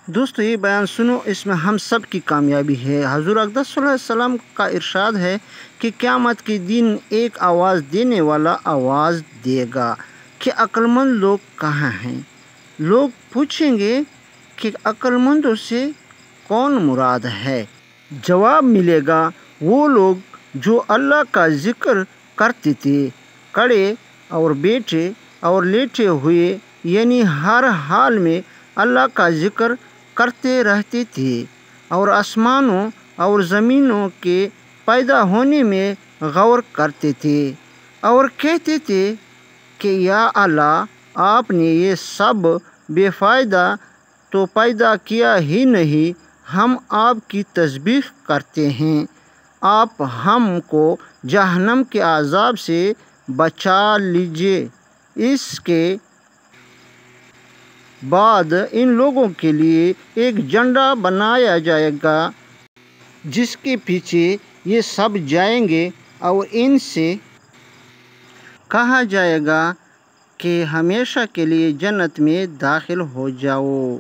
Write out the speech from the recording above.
دوستو یہ بیان سنو، اس میں ہم سب کی کامیابی ہے۔ حضور اقدس صلی اللہ علیہ وسلم کا ارشاد ہے کہ قیامت کے دن ایک آواز دینے والا آواز دے گا کہ عقل مند لوگ کہاں ہیں؟ لوگ پوچھیں گے کہ عقل مندوں سے کون مراد ہے؟ جواب ملے گا، وہ لوگ جو اللہ کا ذکر کرتے تھے، کھڑے اور بیٹھے اور لیٹے ہوئے، یعنی ہر حال میں اللہ کا ذکر کرتے رہتے تھے، اور آسمانوں اور زمینوں کے پیدا ہونے میں غور کرتے تھے اور کہتے تھے کہ یا اللہ، آپ نے یہ سب بے فائدہ تو پیدا کیا ہی نہیں، ہم آپ کی تسبیح کرتے ہیں، آپ ہم کو جہنم کے عذاب سے بچا لیجیے۔ اس کے بعد ان لوگوں کے لیے ایک جھنڈا بنایا جائے گا جس کے پیچھے یہ سب جائیں گے، اور ان سے کہا جائے گا کہ ہمیشہ کے لیے جنت میں داخل ہو جاؤ۔